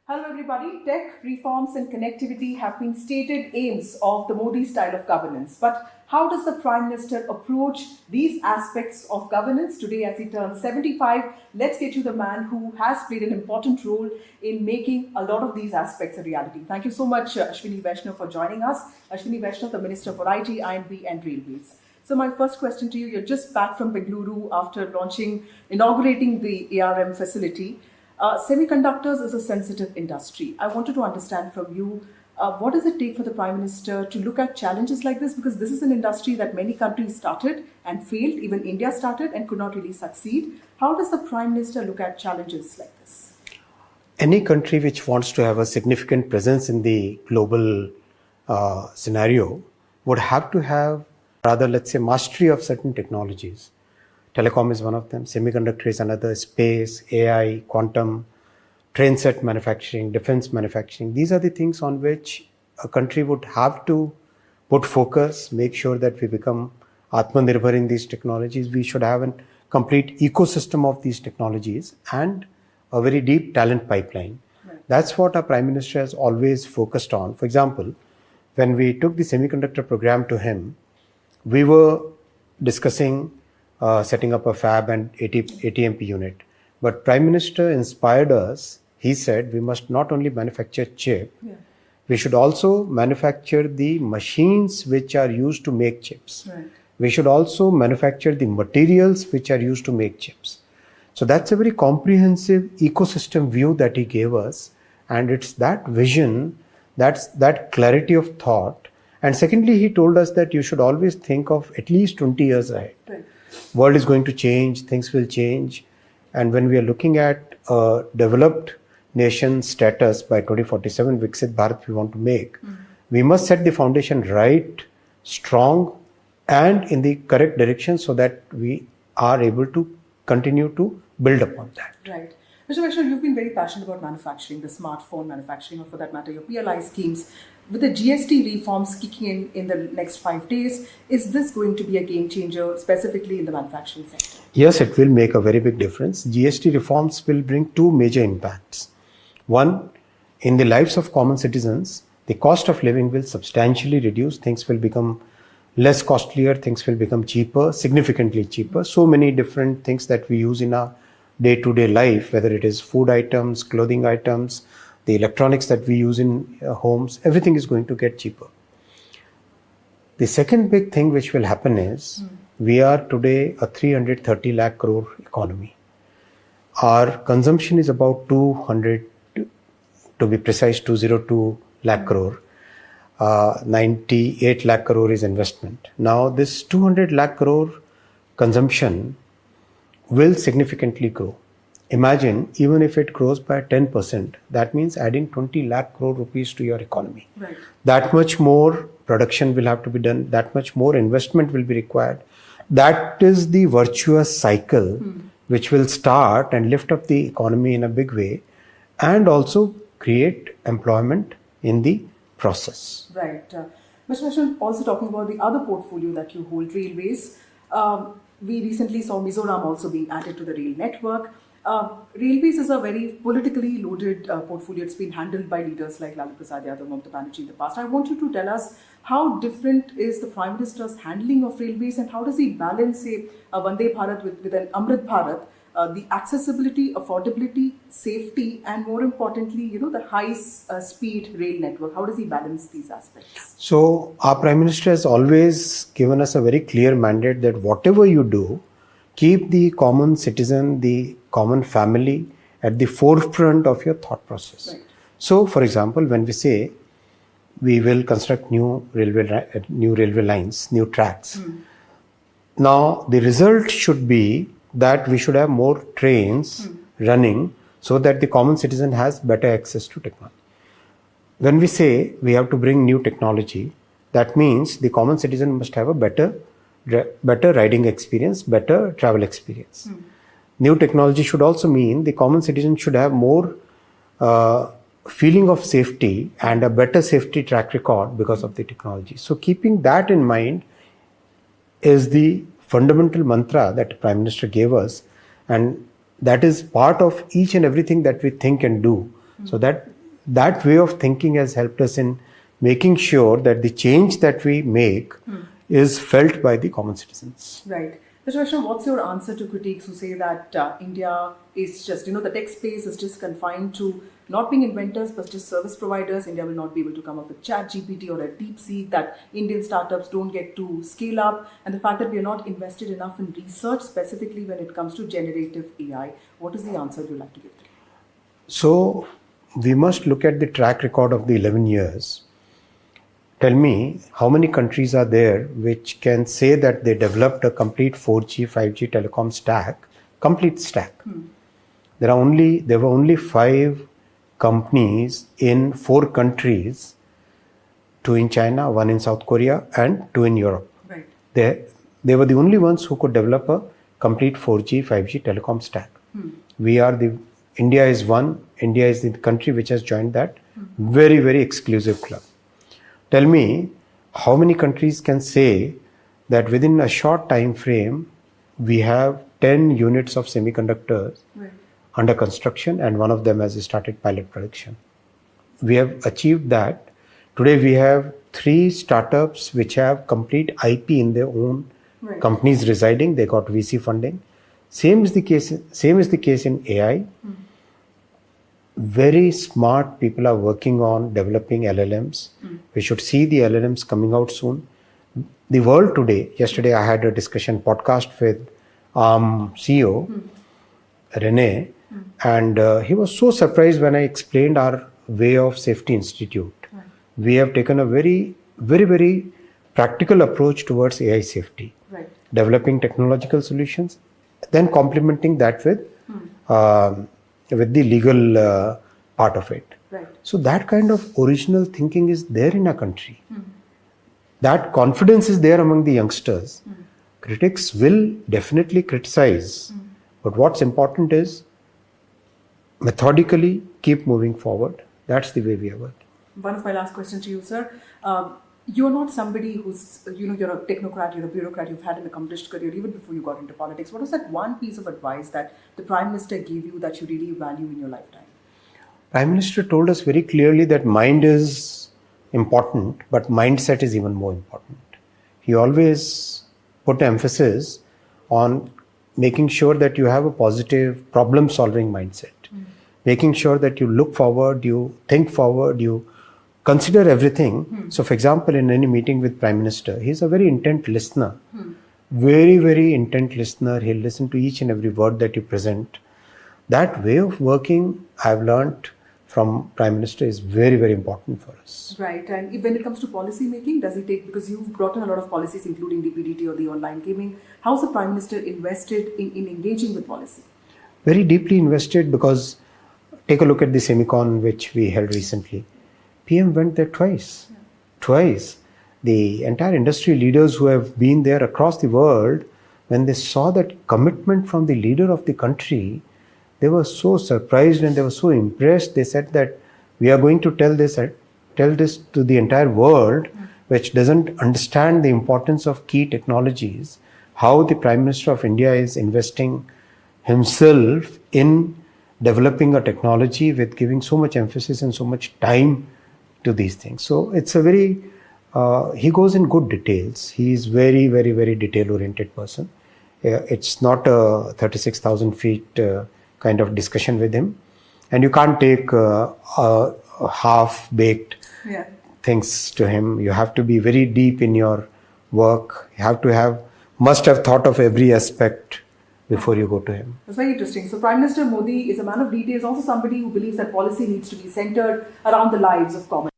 Hello everybody. Tech, reforms and connectivity have been stated aims of the Modi style of governance. But how does the Prime Minister approach these aspects of governance today as he turns 75? Let's get you the man who has played an important role in making a lot of these aspects a reality. Thank you so much, Ashwani Vaishnaw, for joining us. Ashwani Vaishnaw, the Minister for IT, INB and Railways. So my first question to you, you're just back from Bengaluru after inaugurating the ARM facility. Semiconductors is a sensitive industry. I wanted to understand from you, what does it take for the Prime Minister to look at challenges like this? Because this is an industry that many countries started and failed. Even India started and could not really succeed. How does the Prime Minister look at challenges like this? Any country which wants to have a significant presence in the global scenario would have to have, rather, let's say, mastery of certain technologies. Telecom is one of them, semiconductor is another, space, AI, quantum, train set manufacturing, defense manufacturing. These are the things on which a country would have to put focus, make sure that we become Atmanirbhar in these technologies. We should have a complete ecosystem of these technologies and a very deep talent pipeline. Right. That's what our Prime Minister has always focused on. For example, when we took the semiconductor program to him, we were discussing setting up a fab and ATMP unit. But Prime Minister inspired us. He said we must not only manufacture chip, we should also manufacture the machines which are used to make chips. Right. We should also manufacture the materials which are used to make chips. So that's a very comprehensive ecosystem view that he gave us. And it's that vision, that's that clarity of thought. And secondly, he told us that you should always think of at least 20 years ahead. Right. World is going to change, things will change. And when we are looking at a developed nation status by 2047, Viksit Bharat we want to make, we must set the foundation right, strong, and in the correct direction so that we are able to continue to build upon that. Right. Mr. Vaishnaw, you've been very passionate about manufacturing, the smartphone manufacturing, or for that matter, your PLI schemes. With the GST reforms kicking in the next 5 days, is this going to be a game changer, specifically in the manufacturing sector? Yes, it will make a very big difference. GST reforms will bring two major impacts. One, in the lives of common citizens, the cost of living will substantially reduce. Things will become less costlier, things will become cheaper, significantly cheaper. So many different things that we use in our day-to-day life, whether it is food items, clothing items, the electronics that we use in homes, everything is going to get cheaper. The second big thing which will happen is, we are today a 330 lakh crore economy. Our consumption is about 200, to be precise, 202 lakh crore. 98 lakh crore is investment. Now this 200 lakh crore consumption will significantly grow. Imagine, even if it grows by 10%, that means adding 20 lakh crore rupees to your economy. Right. That much more production will have to be done, that much more investment will be required. That is the virtuous cycle which will start and lift up the economy in a big way and also create employment in the process. Right. Mr. Vaishnaw, also talking about the other portfolio that you hold, railways. We recently saw Mizoram also being added to the rail network. Railways is a very politically loaded portfolio. It's been handled by leaders like Lalu Prasad Yadav, Mamata Banerjee in the past. I want you to tell us how different is the Prime Minister's handling of railways and how does he balance, say, a Vande Bharat with an Amrit Bharat, the accessibility, affordability, safety, and more importantly, the high-speed rail network. How does he balance these aspects? So our Prime Minister has always given us a very clear mandate that whatever you do, keep the common citizen, the common family at the forefront of your thought process. Right. So, for example, when we say we will construct new railway lines, new tracks, now the result should be that we should have more trains running so that the common citizen has better access to technology. When we say we have to bring new technology, that means the common citizen must have a better riding experience, better travel experience. New technology should also mean the common citizen should have more feeling of safety and a better safety track record because of the technology. So keeping that in mind is the fundamental mantra that the Prime Minister gave us, and that is part of each and everything that we think and do, so that that way of thinking has helped us in making sure that the change that we make is felt by the common citizens. Right. Mr. Vaishnaw, what's your answer to critics who say that India is just, the tech space is just confined to not being inventors but just service providers? India will not be able to come up with ChatGPT or a DeepSeek, that Indian startups don't get to scale up, and the fact that we are not invested enough in research specifically when it comes to generative AI. What is the answer you'd like to give? So we must look at the track record of the 11 years. Tell me, how many countries are there which can say that they developed a complete 4G, 5G telecom stack, complete stack? There were only 5 companies in 4 countries, 2 in China, 1 in South Korea, and 2 in Europe. Right. They were the only ones who could develop a complete 4G, 5G telecom stack. India is the country which has joined that very, very exclusive club. Tell me, how many countries can say that within a short time frame, we have 10 units of semiconductors under construction and one of them has started pilot production? We have achieved that. Today we have 3 startups which have complete IP in their own companies residing. They got VC funding. Same is the case in AI. Very smart people are working on developing LLMs. We should see the LLMs coming out soon. The world today, yesterday I had a discussion podcast with CEO, Rene, and he was so surprised when I explained our Way of Safety Institute. We have taken a very, very, very practical approach towards AI safety. Developing technological solutions, then complementing that with the legal part of it. So that kind of original thinking is there in our country. That confidence is there among the youngsters. Critics will definitely criticize, but what's important is methodically keep moving forward. That's the way we are working. One of my last questions to you, sir. You're not somebody who's, you're a technocrat, you're a bureaucrat, you've had an accomplished career even before you got into politics. What was that one piece of advice that the Prime Minister gave you that you really value in your lifetime? Prime Minister told us very clearly that mind is important, but mindset is even more important. He always put emphasis on making sure that you have a positive problem-solving mindset, making sure that you look forward, you think forward, you consider everything. So, for example, in any meeting with Prime Minister, he's a very intent listener. Very, very intent listener. He'll listen to each and every word that you present. That way of working, I've learned from Prime Minister, is very, very important for us. Right. And when it comes to policy making, does he take, because you've brought in a lot of policies, including DPDT or the online gaming, how's the Prime Minister invested in engaging with policy? Very deeply invested, because take a look at the Semicon which we held recently. PM went there twice. The entire industry leaders who have been there across the world, when they saw that commitment from the leader of the country, they were so surprised and they were so impressed. They said that we are going to tell this to the entire world, which doesn't understand the importance of key technologies, how the Prime Minister of India is investing himself in developing a technology with giving so much emphasis and so much time to these things. So it's a very, he goes in good details. He is very, very, very detail-oriented person. It's not a 36,000 feet kind of discussion with him. And you can't take half-baked things to him. You have to be very deep in your work. You must have thought of every aspect before you go to him. That's very interesting. So Prime Minister Modi is a man of details, also somebody who believes that policy needs to be centered around the lives of common